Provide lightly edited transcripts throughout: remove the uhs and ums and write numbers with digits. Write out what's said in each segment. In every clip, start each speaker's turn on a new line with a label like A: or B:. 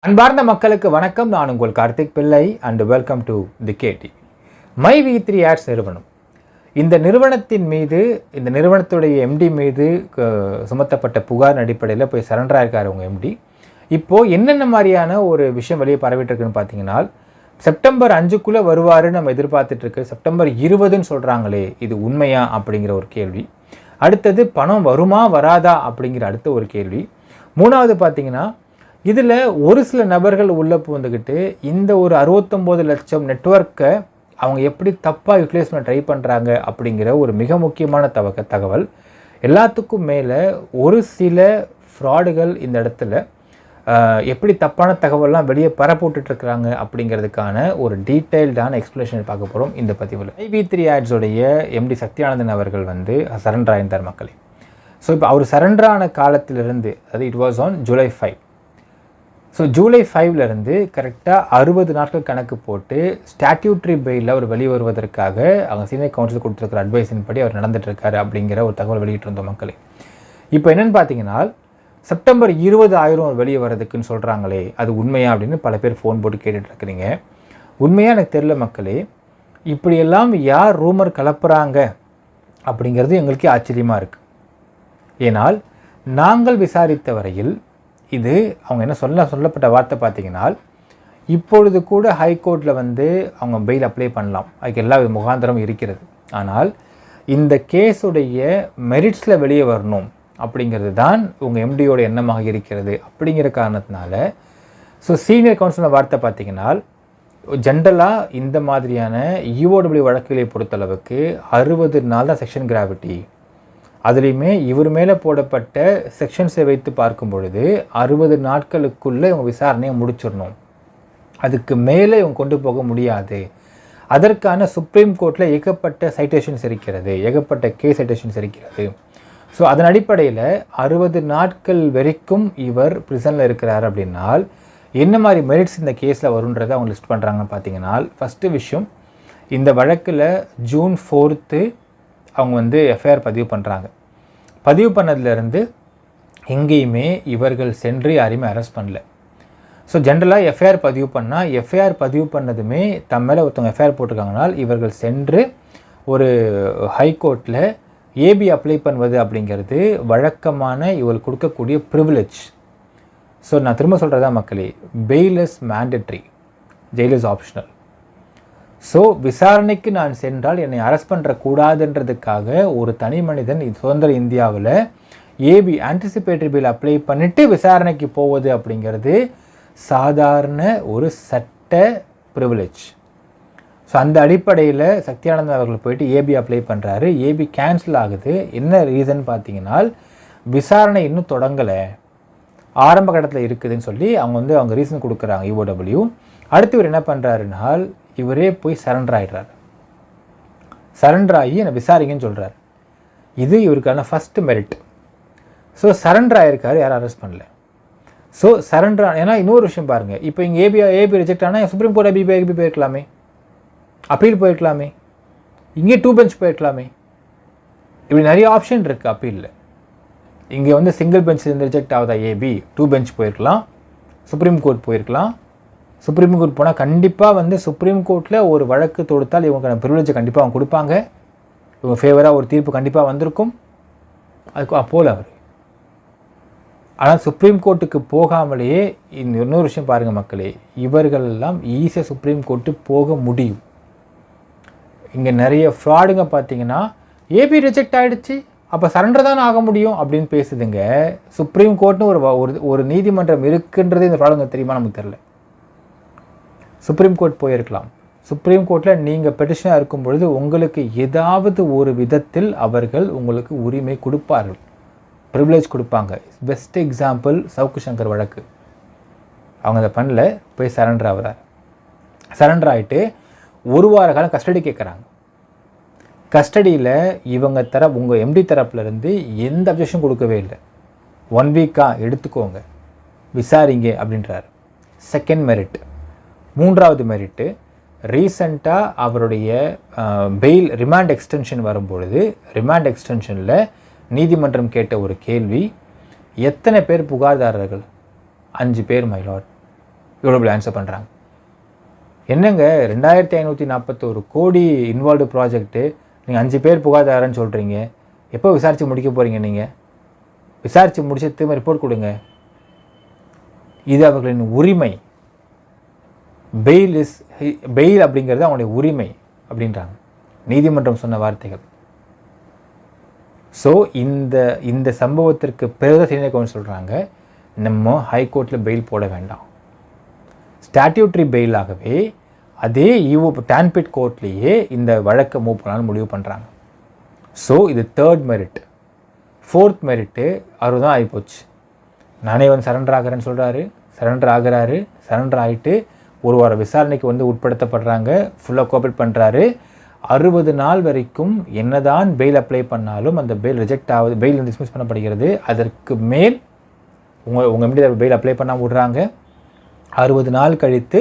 A: அன்பார்ந்த மக்களுக்கு வணக்கம். நான் உங்கள் Karthik Pillai and welcome to the KD. My வி3 ஆட்ஸ் நிறுவனம், இந்த நிறுவனத்தின் மீது, இந்த நிறுவனத்துடைய எம்டி மீது சுமத்தப்பட்ட புகார் அடிப்படையில் போய் சரண்டர் ஆயிருக்காரு உங்கள் எம்டி. இப்போது என்னென்ன மாதிரியான ஒரு விஷயம் வெளியே பரவிட்டு இருக்குன்னு பார்த்தீங்கன்னா, செப்டம்பர் 5க்குள்ளே வருவாருன்னு நம்ம எதிர்பார்த்துட்ருக்கு. செப்டம்பர் 20ன்னு சொல்கிறாங்களே, இது உண்மையா அப்படிங்கிற ஒரு கேள்வி. அடுத்தது பணம் வருமா வராதா அப்படிங்கிற அடுத்த ஒரு கேள்வி. மூணாவது பார்த்தீங்கன்னா, இதில் ஒரு சில நபர்கள் உள்ளே புகுந்துக்கிட்டு இந்த ஒரு 69 லட்சம் நெட்வொர்க்கை அவங்க எப்படி தப்பாக யூட்டிலைஸ் பண்ண ட்ரை பண்ணுறாங்க அப்படிங்கிற ஒரு மிக முக்கியமான தகவல். எல்லாத்துக்கும் மேலே ஒரு சில ஃப்ராடுகள் இந்த இடத்துல எப்படி தப்பான தகவல்லாம் வெளியே பரப்போட்டுட்ருக்குறாங்க அப்படிங்கிறதுக்கான ஒரு டீட்டெயில்டான எக்ஸ்ப்ளனேஷன் பார்க்க போகிறோம் இந்த பதிவில். வி3 ஆட்ஸோடைய எம்டி சக்தியானந்தன் அவர்கள் சரண்டர் ஆயிருந்தார் மக்களே. ஸோ இப்போ அவர் சரண்டர் ஆன காலத்திலிருந்து, அது it was on July 5. So July 5லேருந்து கரெக்டாக 60 நாட்கள் கணக்கு போட்டு ஸ்டாட்யூட்ரி பெயிலில் அவர் வெளியே வருவதற்காக அவங்க சீனியர் கவுன்சில் கொடுத்துருக்கிற அட்வைஸின் படி அவர் நடந்துகிட்ருக்காரு அப்படிங்கிற ஒரு தகவல் வெளியிட்டிருந்தோம் மக்களே. இப்போ என்னென்னு பார்த்தீங்கன்னா, செப்டம்பர் 20 ஆயிரம் வெளியே வர்றதுக்குன்னு சொல்கிறாங்களே, அது உண்மையா அப்படின்னு பல பேர் ஃபோன் போட்டு கேட்டுட்ருக்குறீங்க. உண்மையாக எனக்கு தெரியல மக்களே. இப்படியெல்லாம் யார் ரூமர் கலப்புறாங்க அப்படிங்கிறது எங்களுக்கே ஆச்சரியமாக இருக்குது. ஏனால் நாங்கள் விசாரித்த வரையில் இது அவங்க என்ன சொல்லப்பட்ட வார்த்தை பார்த்தீங்கன்னா, இப்பொழுது கூட ஹைகோர்ட்டில் அவங்க பெயில் அப்ளை பண்ணலாம், அதுக்கு எல்லா முகாந்திரமும் இருக்கிறது. ஆனால் இந்த கேஸுடைய மெரிட்ஸில் வெளியே வரணும் அப்படிங்கிறது தான் உங்கள் எம்டியோட எண்ணமாக இருக்கிறது. அப்படிங்கிற காரணத்தினால ஸோ சீனியர் கவுன்சிலர் வார்த்தை பார்த்தீங்கன்னா, ஜென்ரலாக இந்த மாதிரியான EOW வழக்குகளை பொறுத்தளவுக்கு 60 நாள் தான் செக்ஷன் கிராவிட்டி. அதுலேயுமே இவர் மேலே போடப்பட்ட செக்ஷன்ஸை வைத்து பார்க்கும் பொழுது 60 நாட்களுக்குள்ளே இவங்க விசாரணையை முடிச்சிடணும். அதுக்கு மேலே இவங்க கொண்டு போக முடியாது. அதற்கான சுப்ரீம் கோர்ட்டில் ஏகப்பட்ட சைட்டேஷன்ஸ் இருக்கிறது, ஏகப்பட்ட கேஸ் சைட்டேஷன்ஸ் இருக்கிறது. ஸோ அதன் அடிப்படையில் 60 நாட்கள் வரைக்கும் இவர் ப்ரிசனில் இருக்கிறார் அப்படின்னால் என்ன மாதிரி மெரிட்ஸ் இந்த கேஸில் வருன்றதை அவங்க லிஸ்ட் பண்ணுறாங்கன்னு பார்த்தீங்கன்னா, ஃபஸ்ட்டு விஷயம், இந்த வழக்கில் June 4 அவங்க எஃப்ஐஆர் பதிவு பண்ணுறாங்க. பதிவு பண்ணதுலேருந்து எங்கேயுமே இவர்கள் சென்று யாரையுமே அரெஸ்ட் பண்ணல. ஸோ ஜென்ரலாக எஃப்ஐஆர் பதிவு பண்ணால், எஃப்ஐஆர் பதிவு பண்ணதுமே தம் மேலே ஒருத்தவங்க எஃப்ஐஆர் போட்டிருக்காங்கனால் இவர்கள் சென்று ஒரு ஹைகோர்ட்டில் ஏபி அப்ளை பண்ணுவது அப்படிங்கிறது வழக்கமான இவர்கள் கொடுக்கக்கூடிய ப்ரிவிலேஜ். ஸோ நான் திரும்ப சொல்கிறதா மக்களே, fail is mandatory, jail is optional. So விசாரணைக்கு நான் சென்றால் என்னை அரெஸ்ட் பண்ணுறக்கூடாதுன்றதுக்காக ஒரு தனி மனிதன் சுதந்திர இந்தியாவில் ஏபி ஆன்டிசிபேட்டரி பெயில் அப்ளை பண்ணிவிட்டு விசாரணைக்கு போவது அப்படிங்கிறது சாதாரண ஒரு சட்ட ப்ரிவிலேஜ். ஸோ அந்த அடிப்படையில் சக்தியானந்தன் அவர்கள் போயிட்டு ஏபி அப்ளை பண்ணுறாரு. ஏபி கேன்சல் ஆகுது. என்ன ரீசன் பார்த்தீங்கன்னா, விசாரணை இன்னும் தொடங்கலை, ஆரம்ப கட்டத்தில் இருக்குதுன்னு சொல்லி அவங்க ரீசன் கொடுக்குறாங்க EOW. அடுத்து இவர் என்ன பண்ணுறாருனால், இவரே போய் சரண்டர் ஆகிடுறார். சரண்டர் ஆகி என்னை விசாரிங்கன்னு சொல்கிறார். இது இவருக்கான ஃபஸ்ட்டு மெரிட். ஸோ சரண்டர் ஆகிருக்காரு, யாரும் அரெஸ்ட் பண்ணல. ஸோ சரண்டர், ஏன்னா இன்னொரு விஷயம் பாருங்கள், இப்போ இங்கே ஏபி ரிஜெக்ட் ஆனால் சுப்ரீம் கோர்ட் ஏபி போயிருக்கலாமே, அப்பீல் போயிருக்கலாமே, இங்கே 2 பெஞ்ச் போயிருக்கலாமே. இப்படி நிறைய ஆப்ஷன் இருக்குது அப்பீலில். இங்கே சிங்கிள் பெஞ்ச் ரிஜெக்ட் ஆகுதா ஏபி, 2 பெஞ்ச் போயிருக்கலாம், சுப்ரீம் கோர்ட் போயிருக்கலாம். சுப்ரீம் கோர்ட் போனால் கண்டிப்பாக சுப்ரீம் கோர்ட்டில் ஒரு வழக்கு தொடுத்தால் இவங்களுக்கான ப்ரிவிலேஜை கண்டிப்பாக அவங்க கொடுப்பாங்க. இவங்க ஃபேவராக ஒரு தீர்ப்பு கண்டிப்பாக வந்திருக்கும். அதுக்கு அப்போல அவர் ஆனால் சுப்ரீம் கோர்ட்டுக்கு போகாமலேயே இன்னொரு விஷயம் பாருங்கள் மக்களே, இவர்கள் எல்லாம் ஈஸியாக சுப்ரீம் கோர்ட்டு போக முடியும். இங்கே நிறைய ஃப்ராடுங்க பார்த்தீங்கன்னா, ஏபி ரிஜெக்ட் ஆகிடுச்சு அப்போ சரண்டர் தான் ஆக முடியும் அப்படின்னு பேசுதுங்க. சுப்ரீம் கோர்ட்னு ஒரு நீதிமன்றம் இருக்குன்றது இந்த ஃப்ராடுங்க தெரியுமா நமக்கு தெரியல. சுப்ரீம் கோர்ட் போயிருக்கலாம். சுப்ரீம் கோர்ட்டில் நீங்கள் பெட்டிஷனாக இருக்கும் பொழுது உங்களுக்கு ஏதாவது ஒரு விதத்தில் அவர்கள் உங்களுக்கு உரிமை கொடுப்பார்கள், ப்ரிவிலேஜ் கொடுப்பாங்க. பெஸ்ட் எக்ஸாம்பிள் சவுக்கு சங்கர் வழக்கு. அவங்க அதை பண்ணல, போய் சரண்டர் ஆகிறார். சரண்டர் ஆகிட்டு 1 வார காலம் கஸ்டடி கேட்குறாங்க. கஸ்டடியில் இவங்க உங்கள் எம்டி தரப்புலேருந்து எந்த அப்ஜெக்ஷன் கொடுக்கவே இல்லை. 1 வீக்காக எடுத்துக்கோங்க, விசாரிங்க அப்படின்றார். Second merit. மூன்றாவது மெரிட்டு, ரீசண்டாக அவருடைய பெயில் ரிமாண்ட் எக்ஸ்டென்ஷன் வரும்பொழுது ரிமாண்ட் எக்ஸ்டென்ஷனில் நீதிமன்றம் கேட்ட ஒரு கேள்வி, எத்தனை பேர் புகார்தாரர்கள்? 5 பேர் மைலாட். இவ்வளோ ஆன்சர் பண்ணுறாங்க. என்னங்க 2541 கோடி இன்வால்வ்டு ப்ராஜெக்ட்டு, நீங்கள் 5 பேர் புகாதாரன்னு சொல்கிறீங்க. எப்போ விசாரித்து முடிக்க போகிறீங்க? நீங்கள் விசாரித்து முடிச்சு திரும்ப ரிப்போர்ட் கொடுங்க. இது அவர்களின் உரிமை. பெயில் அப்படிங்கிறது அவங்களுடைய உரிமை அப்படின்றாங்க நீதிமன்றம் சொன்ன வார்த்தைகள். ஸோ இந்த சம்பவத்திற்கு பிறகு சீனியர் கவுன்சில் சொல்கிறாங்க, நம்ம ஹைகோர்ட்டில் பெயில் போட வேண்டாம், ஸ்டாட்யூட்ரி பெயிலாகவே அதே டான்பிட் கோர்ட்லேயே இந்த வழக்கை மூவ் பண்ணலான்னு முடிவு பண்ணுறாங்க. ஸோ இது 3rd மெரிட். 4th மெரிட்டு அவர் தான் ஆகிப்போச்சு. நானே வந்து சரண்டர் ஆகிறேன்னு சொல்கிறாரு, சரண்டர் ஆகிட்டு ஒரு வார விசாரணைக்கு வந்து உட்படுத்தப்படுறாங்க, ஃபுல்லாக கோஆப்ரேட் பண்ணுறாரு. 60 நாள் வரைக்கும் என்னதான் பெயில் அப்ளை பண்ணாலும் அந்த பெயில் ரிஜெக்ட் ஆகுது, பெயில் டிஸ்மிஸ் பண்ணப்படுகிறது. அதற்கு மேல் உங்கள் எப்படி பெயில் அப்ளை பண்ண விடுறாங்க. 60 நாள் கழித்து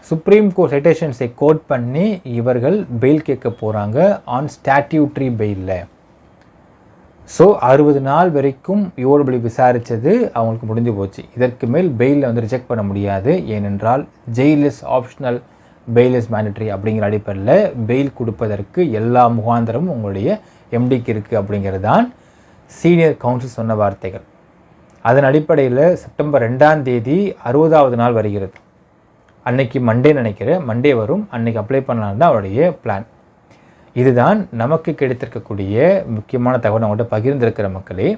A: சுப்ரீம் கோர்ட் சைட்டேஷன்ஸை கோட் பண்ணி இவர்கள் பெயில் கேட்க போகிறாங்க ஆன் ஸ்டாட்யூட்ரி பெயிலில். ஸோ 60 நாள் வரைக்கும் யோர்பலி விசாரித்தது அவங்களுக்கு முடிஞ்சு போச்சு. இதற்கு மேல் பெயிலில் வந்து ரிஜெக்ட் பண்ண முடியாது. ஏனென்றால் jail is optional, fail is mandatory அப்படிங்கிற அடிப்படையில் பெயில் கொடுப்பதற்கு எல்லா முகாந்திரமும் உங்களுடைய எம்டிக்கு இருக்குது அப்படிங்கிறது தான் சீனியர் கவுன்சில் சொன்ன வார்த்தைகள். அதன் அடிப்படையில் செப்டம்பர் 2ஆம் தேதி 60வது நாள் வருகிறது. அன்னைக்கு மண்டே வரும். அன்னைக்கு அப்ளை பண்ணலான்னு தான் அவருடைய பிளான். இதுதான் நமக்கு கிடைத்திருக்கக்கூடிய முக்கியமான தகவல். அவங்கள்ட்ட பகிர்ந்திருக்கிற மக்களே,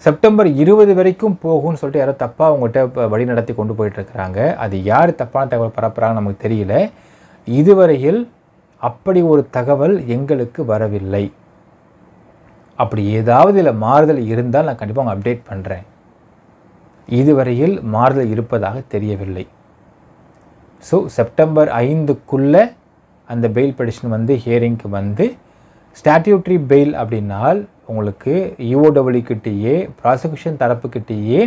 A: செப்டம்பர் 20 வரைக்கும் போகும்னு சொல்லிட்டு யாரோ தப்பாக அவங்கள்ட்ட வழி நடத்தி கொண்டு போயிட்டுருக்கிறாங்க. அது யார் தப்பான தகவல் பரப்புகிறாங்க நமக்கு தெரியல. இதுவரையில் அப்படி ஒரு தகவல் எங்களுக்கு வரவில்லை. அப்படி ஏதாவது இதில் மாறுதல் இருந்தால் நான் கண்டிப்பாக அவங்க அப்டேட் பண்ணுறேன். இதுவரையில் மாறுதல் இருப்பதாக தெரியவில்லை. ஸோ செப்டம்பர் 5க்குள்ளே அந்த பெயில் பெடிஷன் வந்து ஹியரிங்க்கு வந்து ஸ்டாட்யூட்ரி பெயில் அப்படின்னால் உங்களுக்கு யூஓடபிள்யூ கிட்டேயே ப்ராசிக்யூஷன் தரப்புக்கிட்டேயே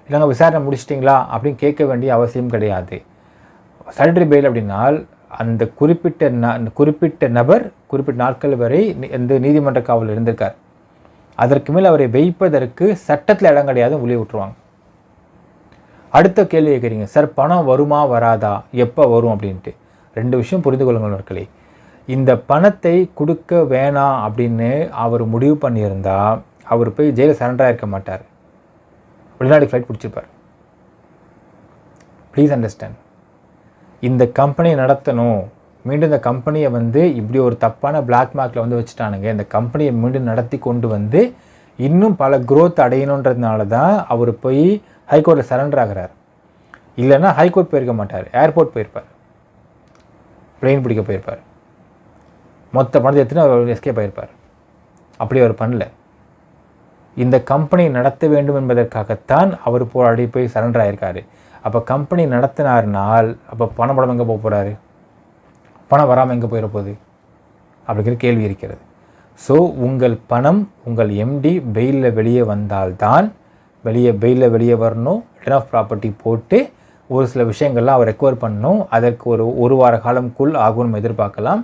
A: இல்லைங்க விசாரணை முடிச்சிட்டிங்களா அப்படின்னு கேட்க வேண்டிய அவசியம் கிடையாது. ஸ்டாட்யூட்ரி பெயில் அப்படின்னால் அந்த குறிப்பிட்ட நபர் குறிப்பிட்ட நாட்கள் வரை இந்த நீதிமன்ற காவலில் இருந்திருக்கார். அதற்கு மேல் அவரை வைப்பதற்கு சட்டத்தில் இடம் கிடையாது, உள்ளே விட்டுருவாங்க. அடுத்த கேள்வி கேட்குறீங்க, சார் பணம் வருமா வராதா, எப்போ வரும் அப்படின்ட்டு. 2 விஷயம் புரிந்து கொள்ளுங்கள் மக்களே. இந்த பணத்தை கொடுக்க வேணாம் அப்படின்னு அவர் முடிவு பண்ணியிருந்தால் அவர் போய் ஜெயிலில் சரண்டராக இருக்க மாட்டார், வெளிநாடு ஃப்ளைட் பிடிச்சிருப்பார். Please understand. இந்த கம்பெனியை நடத்தணும், மீண்டும் இந்த கம்பெனியை வந்து இப்படி ஒரு தப்பான பிளாக் மார்க்கில் வந்து வச்சுட்டானுங்க, இந்த கம்பெனியை மீண்டும் நடத்தி கொண்டு வந்து இன்னும் பல growth அடையணுன்றதுனால தான் அவர் போய் ஹைகோர்ட்டில் சரண்டர் ஆகிறார். இல்லைன்னா ஹைகோர்ட் போயிருக்க மாட்டார், ஏர்போர்ட் போயிருப்பார், பிளெயின் பிடிக்க போயிருப்பார், மொத்த பணத்தை எடுத்துன்னு அவர் எஸ்கேப் ஆகிருப்பார். அப்படி அவர் பண்ணல. இந்த கம்பெனி நடத்த வேண்டும் என்பதற்காகத்தான் அவர் போராடி போய் சரண்டர் ஆகிருக்காரு. அப்போ கம்பெனி நடத்தினார்னால் அப்போ பணம் எங்கே போக போகிறாரு, பணம் வராமல் எங்கே போயிட போகுது அப்படிங்கிற கேள்வி இருக்கிறது. ஸோ உங்கள் பணம் உங்கள் எம்டி பெயிலில் வெளியே வந்தால்தான் பெயிலில் வெளியே வரணும், ரிட்டர்ன் ஆஃப் ப்ராப்பர்ட்டி போட்டு ஒரு சில விஷயங்கள்லாம் அவர் ரெக்கவர் பண்ணணும். அதற்கு ஒரு வார காலம்குள் ஆகும்னு எதிர்பார்க்கலாம்.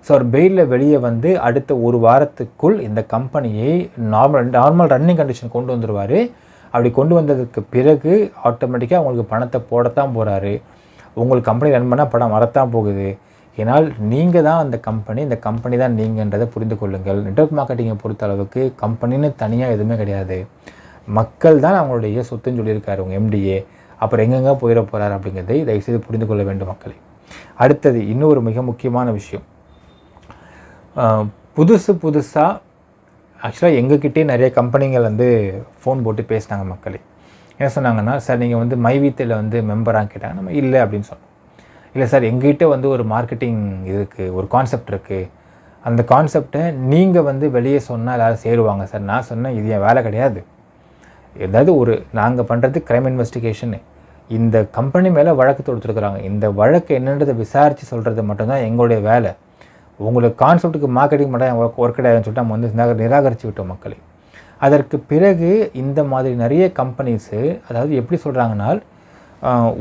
A: ஸோ அவர் பெயிலில் வெளியே வந்து அடுத்த ஒரு வாரத்துக்குள் இந்த கம்பெனியை நார்மல் ரன்னிங் கண்டிஷன் கொண்டு வந்துடுவார். அப்படி கொண்டு வந்ததுக்கு பிறகு ஆட்டோமேட்டிக்காக உங்களுக்கு பணத்தை போடத்தான் போகிறாரு. உங்களுக்கு கம்பெனி ரன் பண்ணால் பணம் வரத்தான் போகுது. ஏன்னால் நீங்கள் தான் அந்த கம்பெனி, இந்த கம்பெனி தான் நீங்கன்றதை புரிந்து கொள்ளுங்கள். நெட்வொர்க் மார்க்கெட்டிங்கை பொறுத்த அளவுக்கு கம்பெனின்னு தனியாக எதுவுமே கிடையாது. மக்கள் தான் அவங்களுடைய சொத்துன்னு சொல்லியிருக்காரு உங்கள் எம்டிஏ. அப்புறம் எங்கெங்கே போயிட போகிறார் அப்படிங்கிறதை தயவுசெய்து புரிந்து கொள்ள வேண்டும் மக்களே. அடுத்தது இன்னொரு மிக முக்கியமான விஷயம், புதுசாக ஆக்சுவலாக எங்ககிட்டே நிறைய கம்பெனிகள் வந்து ஃபோன் போட்டு பேசினாங்க மக்களே. என்ன சொன்னாங்கன்னா, சார் நீங்கள் வந்து மைவீத்தில் வந்து மெம்பராக கேட்டாங்க. நம்ம இல்லை அப்படின்னு சொன்னோம். இல்லை சார் எங்ககிட்ட வந்து ஒரு மார்க்கெட்டிங் இருக்குது, ஒரு கான்செப்ட் இருக்குது, அந்த கான்செப்டை நீங்கள் வந்து வெளியே சொன்னால் எல்லோரும் சேருவாங்க சார். நான் சொன்னேன், இது என் வேலை கிடையாது. ஏதாவது நாங்கள் பண்ணுறது க்ரைம் இன்வெஸ்டிகேஷனு, இந்த கம்பெனி மேலே வழக்கு தொடுத்துருக்குறாங்க, இந்த வழக்கு என்னன்றதை விசாரித்து சொல்கிறது மட்டும்தான் எங்களுடைய வேலை. உங்களுக்கு கான்செப்ட்டுக்கு மார்க்கெட்டிங் மட்டும் ஒர்க் கிடையாதுன்னு சொல்லிட்டு நம்ம வந்து நிராகரித்து விட்டோம் மக்களை. அதற்கு பிறகு இந்த மாதிரி நிறைய கம்பெனிஸு, அதாவது எப்படி சொல்கிறாங்கன்னா,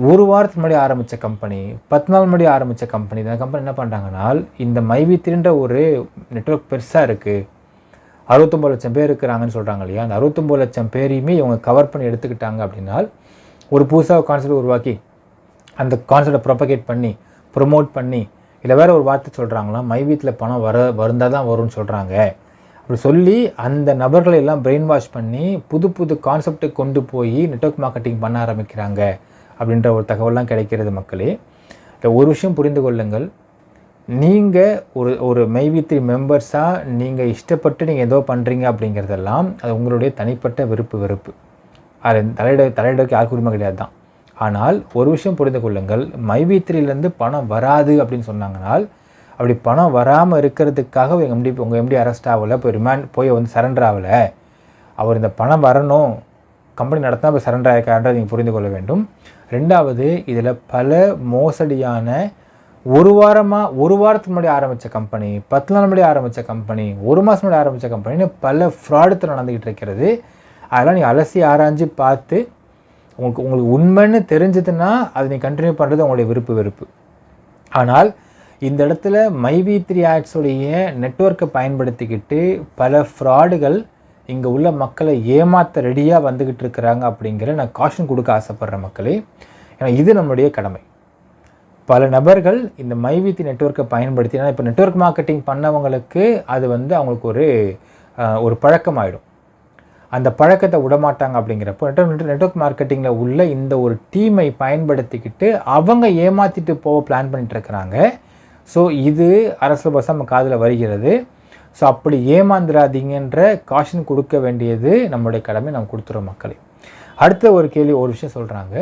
A: ஒரு வாரத்துக்கு முன்னாடி ஆரம்பித்த கம்பெனி, 10 நாள் முன்னாடி ஆரம்பித்த கம்பெனி, இந்த கம்பெனி என்ன பண்ணுறாங்கன்னா, இந்த மைவி3ன்ற ஒரு நெட்வொர்க் பெருசாக இருக்குது, 69 லட்சம் பேர் இருக்கிறாங்கன்னு சொல்கிறாங்க இல்லையா, அந்த 69 லட்சம் பேரையுமே இவங்க கவர் பண்ணி எடுத்துக்கிட்டாங்க அப்படின்னா ஒரு புதுசாக கான்செப்ட் உருவாக்கி அந்த கான்செப்டை ப்ரொபகேட் பண்ணி ப்ரொமோட் பண்ணி இல்லை வேறு ஒரு வார்த்தை சொல்கிறாங்களாம், மை வீட்டில் பணம் வருந்தால் தான் வரும்னு சொல்கிறாங்க. அப்படி சொல்லி அந்த நபர்களை எல்லாம் பிரெயின் வாஷ் பண்ணி புது புது கான்செப்டை கொண்டு போய் நெட்வொர்க் மார்க்கெட்டிங் பண்ண ஆரம்பிக்கிறாங்க அப்படின்ற ஒரு தகவலாம் கிடைக்கிறது மக்களே. ஒரு விஷயம் புரிந்து கொள்ளுங்கள், நீங்கள் ஒரு மைவி3 மெம்பர்ஸாக நீங்கள் இஷ்டப்பட்டு நீங்கள் ஏதோ பண்ணுறீங்க அப்படிங்கிறதெல்லாம் அது உங்களுடைய தனிப்பட்ட வெறுப்பு. அது தலையிடக்கு யாருக்கு உரிமை கிடையாது தான். ஆனால் ஒரு விஷயம் புரிந்து கொள்ளுங்கள், மைவி3லேருந்து பணம் வராது அப்படின்னு சொன்னாங்கனால் அப்படி பணம் வராமல் இருக்கிறதுக்காக உங்கள் எம்டி அரெஸ்ட் ஆகலை, போய் ரிமாண்ட் போய் சரண்டர் ஆகலை. அவர் இந்த பணம் வரணும், கம்பெனி நடத்தினா போய் சரண்டர் ஆகிருக்கான்றதை நீங்கள் புரிந்து கொள்ள வேண்டும். ரெண்டாவது, இதில் பல மோசடியான ஒரு வாரத்துக்கு முன்னாடி ஆரம்பித்த கம்பெனி, 10 நாள் முன்னாடி ஆரம்பித்த கம்பெனி, 1 மாதம் முன்னாடி ஆரம்பித்த கம்பெனின்னு பல ஃப்ராடுத்து நடந்துக்கிட்டு இருக்கிறது. அதெல்லாம் நீ அலசி ஆராய்ஞ்சு பார்த்து உங்களுக்கு உண்மைன்னு தெரிஞ்சதுன்னா அதை நீ கண்டினியூ பண்ணுறது உங்களுடைய வெறுப்பு. ஆனால் இந்த இடத்துல மைவி3 ஆட்ஸுடைய நெட்வொர்க்கை பயன்படுத்திக்கிட்டு பல ஃப்ராடுகள் இங்கே உள்ள மக்களை ஏமாற்ற ரெடியாக வந்துக்கிட்டு இருக்கிறாங்க அப்படிங்கிற நான் காஷன் கொடுக்க ஆசைப்பட்றேன் மக்களே. ஏன்னா இது நம்மளுடைய கடமை. பல நபர்கள் இந்த மைவி3 நெட்வொர்க்கை பயன்படுத்தினா இப்போ நெட்வொர்க் மார்க்கெட்டிங் பண்ணவங்களுக்கு அது அவங்களுக்கு ஒரு பழக்கமாயிடும். அந்த பழக்கத்தை விடமாட்டாங்க. அப்படிங்கிறப்போ நெட்வொர்க் மார்க்கெட்டிங்கில் உள்ள இந்த ஒரு டீமை பயன்படுத்திக்கிட்டு அவங்க ஏமாற்றிட்டு போக பிளான் பண்ணிகிட்டு இருக்கிறாங்க. ஸோ இது அரசியல் பஸ் நம்ம காதில் வருகிறது. ஸோ அப்படி ஏமாந்துடாதீங்கன்ற காஷன் கொடுக்க வேண்டியது நம்மளுடைய கடமை, நம்ம கொடுத்துறோம் மக்களே. அடுத்த ஒரு கேள்வி, ஒரு விஷயம் சொல்கிறாங்க,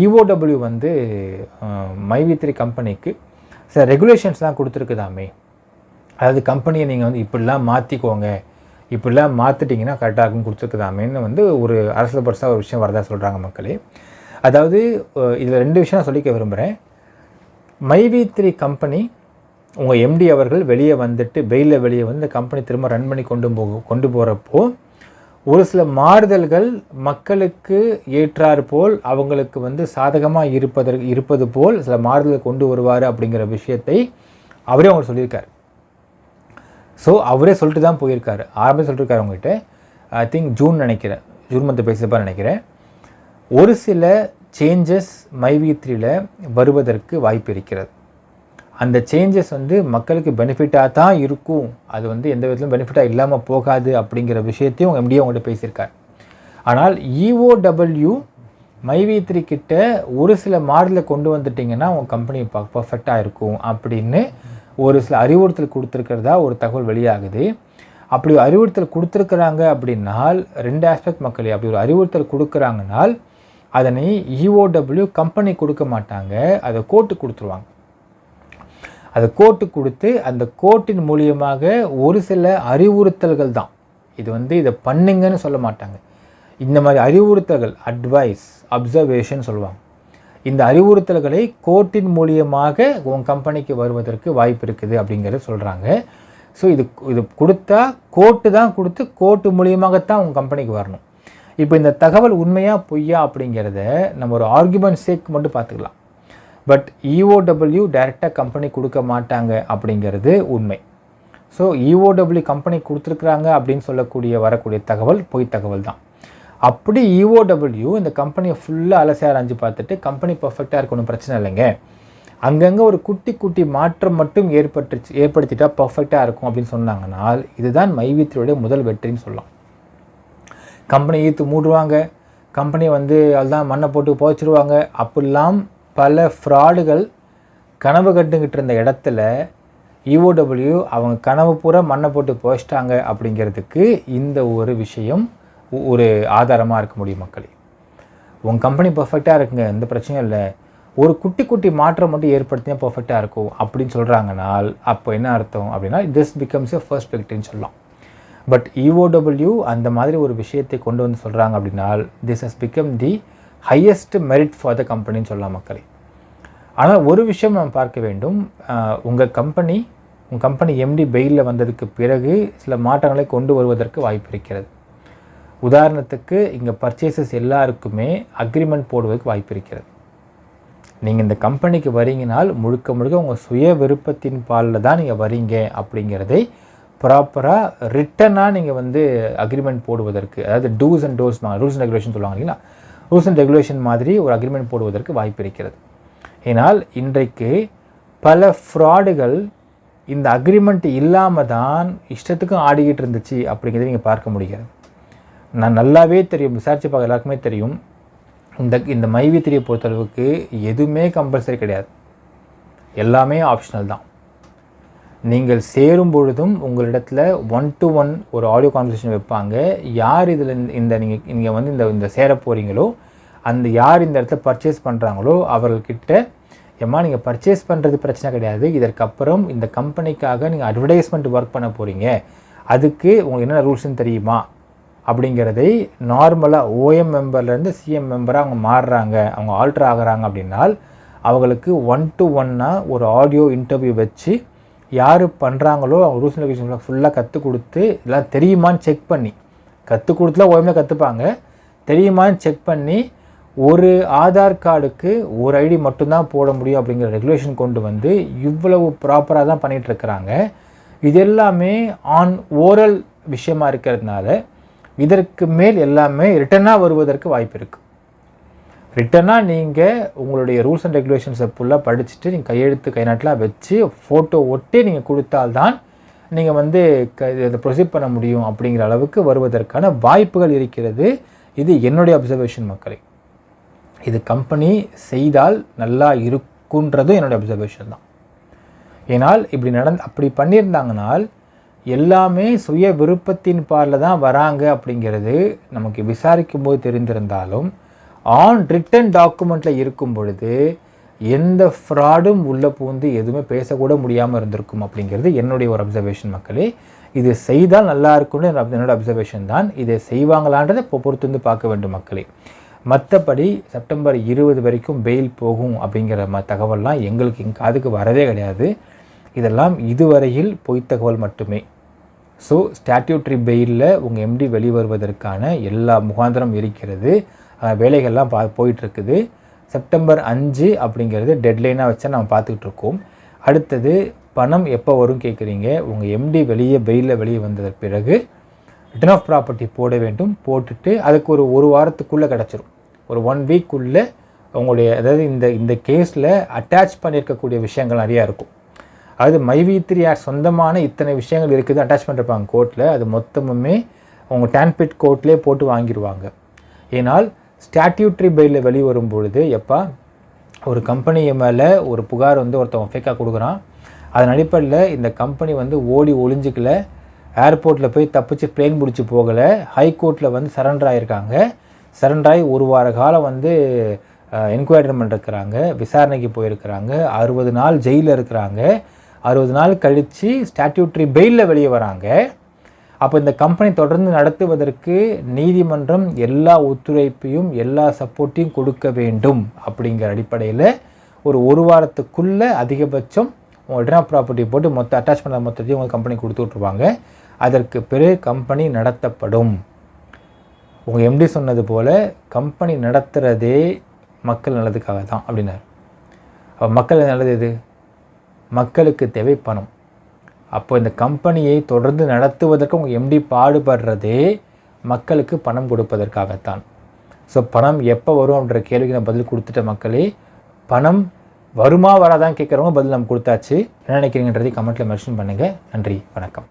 A: EOW மைவி3 கம்பெனிக்கு சில ரெகுலேஷன்ஸ்லாம் கொடுத்துருக்குதாமே, அதாவது கம்பெனியை நீங்கள் இப்படிலாம் மாற்றிக்கோங்க, இப்படிலாம் மாற்றிட்டிங்கன்னா கரெக்டாக இருக்குன்னு கொடுத்துருக்குதாமேன்னு ஒரு அரசியல் பர்ஸாக ஒரு விஷயம் வரதா சொல்கிறாங்க மக்களே. அதாவது இதில் 2 விஷயம் நான் சொல்லிக்க விரும்புகிறேன். மைவி3 கம்பெனி உங்கள் எம்டி அவர்கள் வெளியே வந்துட்டு பெயிலில் வெளியே இந்த கம்பெனி திரும்ப ரன் பண்ணி கொண்டு போகிறப்போ ஒரு சில மாறுதல்கள் மக்களுக்கு ஏற்றாறு போல் அவங்களுக்கு சாதகமாக இருப்பது போல் சில மாறுதல் கொண்டு வருவார் அப்படிங்கிற விஷயத்தை அவரே அவங்க சொல்லியிருக்கார். ஸோ அவரே சொல்லிட்டு தான் போயிருக்காரு, ஆரம்பம் சொல்லியிருக்காரு அவங்ககிட்ட. ஐ திங்க் ஜூன் மந்த் பேசுகிறப்ப நினைக்கிறேன். ஒரு சில சேஞ்சஸ் மைவி3ல வருவதற்கு வாய்ப்பு இருக்கிறது. அந்த சேஞ்சஸ் மக்களுக்கு பெனிஃபிட்டாக தான் இருக்கும், அது எந்த விதத்திலும் பெனிஃபிட்டாக இல்லாமல் போகாது அப்படிங்கிற விஷயத்தையும் உங்கள் எம்டிஏ அவங்கள்ட்ட பேசியிருக்கார். ஆனால் EOW மைவி3 கிட்ட ஒரு சில மாடலை கொண்டு வந்துட்டிங்கன்னா உங்கள் கம்பெனி பர்ஃபெக்டாக இருக்கும் அப்படின்னு ஒரு சில அறிவுறுத்தல் கொடுத்துருக்கிறதா ஒரு தகவல் வெளியாகுது. அப்படி அறிவுறுத்தல் கொடுத்துருக்குறாங்க அப்படின்னால் 2 ஆஸ்பெக்ட் மக்களே. அப்படி ஒரு அறிவுறுத்தல் கொடுக்குறாங்கனால் அதனை EOW கம்பெனி கொடுக்க மாட்டாங்க, அதை கோர்ட்டு கொடுத்துருவாங்க. அதை கோர்ட்டு கொடுத்து அந்த கோர்ட்டின் மூலியமாக ஒரு சில அறிவுறுத்தல்கள் தான், இது இதை பண்ணுங்கன்னு சொல்ல மாட்டாங்க. இந்த மாதிரி அறிவுறுத்தல்கள், அட்வைஸ், அப்சர்வேஷன் சொல்லுவாங்க. இந்த அறிவுறுத்தல்களை கோர்ட்டின் மூலியமாக உங்கள் கம்பெனிக்கு வருவதற்கு வாய்ப்பு இருக்குது அப்படிங்கிறத சொல்கிறாங்க. ஸோ இது கொடுத்தா கோர்ட்டு தான் கொடுத்து கோர்ட்டு மூலியமாகத்தான் உங்கள் கம்பெனிக்கு வரணும். இப்போ இந்த தகவல் உண்மையா பொய்யா அப்படிங்கிறத நம்ம ஒரு ஆர்குமெண்ட் சேக் மட்டும் பார்த்துக்கலாம். பட் EOW டைரெக்டாக கம்பெனி கொடுக்க மாட்டாங்க அப்படிங்கிறது உண்மை. ஸோ EOW கம்பெனி கொடுத்துருக்குறாங்க அப்படின்னு வரக்கூடிய தகவல் பொய் தகவல் தான். அப்படி EOW இந்த கம்பெனியை ஃபுல்லாக அலசி ஆராய்ஞ்சு பார்த்துட்டு கம்பெனி பர்ஃபெக்டாக இருக்கணும், பிரச்சனை இல்லைங்க, அங்கங்கே ஒரு குட்டி மாற்றம் மட்டும் ஏற்படுத்திட்டா பர்ஃபெக்டாக இருக்கும் அப்படின்னு சொன்னாங்கன்னால் இதுதான் மைவி3யோடைய முதல் வெற்றின்னு சொல்லலாம். கம்பெனி ஈர்த்து மூடுவாங்க, கம்பெனி அதுதான் மண்ணை போட்டு புதைச்சிருவாங்க. அப்படிலாம் பல ஃப்ராடுகள் கனவு கட்டுக்கிட்டு இருந்த இடத்துல EOW அவங்க கனவு பூரா மண்ணை போட்டு புதைச்சிட்டாங்க அப்படிங்கிறதுக்கு இந்த ஒரு விஷயம் ஒரு ஆதாரமாக இருக்க முடியும் மக்களே. உங்கள் கம்பெனி பர்ஃபெக்டாக இருக்குங்க, எந்த பிரச்சனையும் இல்லை, ஒரு குட்டி மாற்றம் மட்டும் ஏற்படுத்தினா பர்ஃபெக்டாக இருக்கும் அப்படின்னு சொல்கிறாங்கனால் அப்போ என்ன அர்த்தம் அப்படின்னா திஸ் பிகம்ஸ் எ ஃபர்ஸ்ட் விக்டரின்னு சொல்லலாம். பட் EOW அந்த மாதிரி ஒரு விஷயத்தை கொண்டு சொல்கிறாங்க அப்படின்னால் this has become the highest merit for the கம்பெனின்னு சொல்லலாம் மக்களே. ஆனால் ஒரு விஷயம் நாம் பார்க்க வேண்டும், உங்கள் கம்பெனி எம்டி பெயிலில் வந்ததுக்கு பிறகு சில மாற்றங்களை கொண்டு வருவதற்கு வாய்ப்பு இருக்கிறது. உதாரணத்துக்கு இங்கே பர்ச்சேசஸ் எல்லாருக்குமே அக்ரிமெண்ட் போடுவதற்கு வாய்ப்பு இருக்கிறது. நீங்கள் இந்த கம்பெனிக்கு வரீங்கனால் முழுக்க உங்கள் சுய விருப்பத்தின் பாலில் தான் நீங்கள் வரீங்க அப்படிங்கிறதை ப்ராப்பராக ரிட்டனாக நீங்கள் அக்ரிமெண்ட் போடுவதற்கு, அதாவது டூஸ் அண்ட் ரெகுலேஷன் சொல்லுவாங்க இல்லைங்களா, ரூல்ஸ் அண்ட் ரெகுலேஷன் மாதிரி ஒரு அக்ரிமெண்ட் போடுவதற்கு வாய்ப்பு இருக்கிறது. ஏனால் இன்றைக்கு பல ஃப்ராடுகள் இந்த அக்ரிமெண்ட் இல்லாமல் தான் இஷ்டத்துக்கும் ஆடிக்கிட்டு இருந்துச்சு அப்படிங்கிறத நீங்கள் பார்க்க முடிகிறது. நான் நல்லாவே தெரியும், விசாரித்து பார்க்க எல்லாருக்குமே தெரியும், இந்த மைவி3 பொறுத்தளவுக்கு எதுவுமே கம்பல்சரி கிடையாது, எல்லாமே ஆப்ஷனல் தான். நீங்கள் சேரும் பொழுதும் உங்களிடத்தில் 1-to-1 ஒரு ஆடியோ கான்வர்சேஷன் வைப்பாங்க. யார் இதில் நீங்கள் வந்து இந்த சேர போகிறீங்களோ அந்த யார் இந்த இடத்துல பர்ச்சேஸ் பண்ணுறாங்களோ அவர்கள்கிட்ட, ஏம்மா நீங்கள் பர்ச்சேஸ் பண்ணுறது பிரச்சனை கிடையாது, இதற்கப்புறம் இந்த கம்பெனிக்காக நீங்கள் அட்வர்டைஸ்மெண்ட் ஒர்க் பண்ண போகிறீங்க, அதுக்கு உங்களுக்கு என்னென்ன ரூல்ஸ்ன்னு தெரியுமா அப்படிங்கிறதை நார்மலாக OM மெம்பர்லேருந்து CM மெம்பராக அவங்க மாறுறாங்க, அவங்க ஆல்ட்ரு ஆகிறாங்க அப்படின்னால் அவங்களுக்கு 1-to-1 ஒரு ஆடியோ இன்டர்வியூ வச்சு யார் பண்ணுறாங்களோ அவங்க ரூல்ஸ் அண்ட் ரெகுலேஷன் ஃபுல்லாக கற்றுக் கொடுத்து இதெல்லாம் தெரியுமான்னு செக் பண்ணி, கற்றுக் கொடுத்துலாம் OMல கற்றுப்பாங்க, தெரியுமான்னு செக் பண்ணி ஒரு ஆதார் கார்டுக்கு ஒரு ஐடி மட்டும்தான் போட முடியும் அப்படிங்கிற ரெகுலேஷன் கொண்டு வந்து இவ்வளவு ப்ராப்பராக தான் பண்ணிகிட்ருக்கிறாங்க. இது எல்லாமே ஓரல் விஷயமா இருக்கிறதுனால இதற்கு மேல் எல்லாமே ரிட்டனாக வருவதற்கு வாய்ப்பு இருக்குது. ரிட்டனாக நீங்கள் உங்களுடைய ரூல்ஸ் அண்ட் ரெகுலேஷன்ஸை ஃபுல்லாக படிச்சுட்டு நீங்கள் கையெழுத்து கைநாட்டெலாம் வச்சு ஃபோட்டோ ஒட்டி நீங்கள் கொடுத்தால்தான் நீங்கள் வந்து இதை ப்ரொசீட் பண்ண முடியும் அப்படிங்கிற அளவுக்கு வருவதற்கான வாய்ப்புகள் இருக்கிறது. இது என்னுடைய அப்சர்வேஷன் மக்களே. இது கம்பெனி செய்தால் நல்லா இருக்குன்றதும் என்னுடைய அப்சர்வேஷன் தான். ஏனால் இப்படி அப்படி பண்ணியிருந்தாங்கனால் எல்லாமே சுய விருப்பத்தின் பாலில் தான் வராங்க அப்படிங்கிறது நமக்கு விசாரிக்கும் போது தெரிந்திருந்தாலும் ரிட்டன் டாக்குமெண்ட்டில் இருக்கும் பொழுது எந்த ஃப்ராடும் உள்ளே பூந்து எதுவுமே பேசக்கூட முடியாமல் இருந்திருக்கும் அப்படிங்கிறது என்னுடைய ஒரு அப்சர்வேஷன் மக்களே. இது செய்தால் நல்லா இருக்கும்னு என்னோடய அப்சர்வேஷன் தான். இதை செய்வாங்களான்றதை பொறுத்து வந்து பார்க்க வேண்டும் மக்களே. மற்றபடி செப்டம்பர் 20 வரைக்கும் பெயில் போகும் அப்படிங்கிற தகவல்லாம் எங்களுக்கு அதுக்கு வரவே கிடையாது. இதெல்லாம் இதுவரையில் பொய் தகவல் மட்டுமே. ஸோ ஸ்டாட்யூட்ரி பெயிலில் உங்கள் MD வெளிவருவதற்கான எல்லா முகாந்திரம் இருக்கிறது, வேலைகள்லாம் போயிட்டுருக்குது. செப்டம்பர் 5 அப்படிங்கிறது டெட்லைனாக வச்சா நம்ம பார்த்துக்கிட்டு இருக்கோம். அடுத்தது பணம் எப்போ வரும் கேட்குறீங்க. உங்கள் MD பெயிலில் வெளியே வந்ததற்கு பிறகு ரிட்டர்ன் ஆஃப் ப்ராப்பர்ட்டி போட வேண்டும். போட்டுட்டு அதுக்கு ஒரு வாரத்துக்குள்ளே கிடச்சிரும், ஒரு 1 வீக்குள்ளே உங்களுடைய, அதாவது இந்த கேஸில் அட்டாச் பண்ணியிருக்கக்கூடிய விஷயங்கள் நிறையா இருக்கும். அது மைவி3 ஆக்ட் சொந்தமான இத்தனை விஷயங்கள் இருக்குது, அட்டாச் பண்ணிருப்பாங்க கோர்ட்டில். அது மொத்தமுமே அவங்க டான்பிட் கோர்ட்லேயே போட்டு வாங்கிடுவாங்க. ஏனால் ஸ்டாட்யூட்ரி பெயிலில் வெளியே வரும் பொழுது எப்போ ஒரு கம்பெனி மேலே ஒரு புகார் வந்து ஒருத்தவங்க ஃபேக்காக கொடுக்குறான், அதன் அடிப்படையில் இந்த கம்பெனி வந்து ஓடி ஒளிஞ்சிக்கல, ஏர்போர்ட்டில் போய் தப்பிச்சு பிளேன் பிடிச்சி போகலை, ஹைகோர்ட்டில் வந்து சரண்டர் ஆகியிருக்காங்க. சரண்டர் ஆகி 1 வார காலம் வந்து என்கொயரி பண்ணிருக்கிறாங்க, விசாரணைக்கு போயிருக்கிறாங்க, 60 நாள் ஜெயிலில் இருக்கிறாங்க. 60 நாள் கழித்து ஸ்டாட்யூட்ரி பெயிலில் வெளியே வராங்க. அப்போ இந்த கம்பெனி தொடர்ந்து நடத்துவதற்கு நீதிமன்றம் எல்லா ஒத்துழைப்பையும் எல்லா சப்போர்ட்டையும் கொடுக்க வேண்டும் அப்படிங்கிற அடிப்படையில் ஒரு வாரத்துக்குள்ளே அதிகபட்சம் ரிட்டர்ன் ஆஃப் ப்ராப்பர்ட்டி போட்டு மொத்த அட்டாச் பண்ண மொத்தத்தையும் உங்கள் கம்பெனி கொடுத்து விட்ருவாங்க. அதற்கு பிறகு கம்பெனி நடத்தப்படும். உங்கள் MD சொன்னது போல் கம்பெனி நடத்துகிறதே மக்கள் நல்லதுக்காக தான் அப்படின்னாரு. அப்போ மக்கள் நல்லது எது? மக்களுக்கு தேவை பணம். அப்போ இந்த கம்பெனியை தொடர்ந்து நடத்துவதற்கு உங்கள் MD பாடுபடுறதே மக்களுக்கு பணம் கொடுப்பதற்காகத்தான். ஸோ பணம் எப்போ வரும் அப்படின்ற கேள்விக்கு நான் பதில் கொடுத்துட்ட மக்களே. பணம் வருமா வராதான் கேட்குறவங்க பதில் நம்ம கொடுத்தாச்சு. என்ன நினைக்கிறீங்கன்றதை கமெண்ட்டில் மென்ஷன் பண்ணுங்கள். நன்றி, வணக்கம்.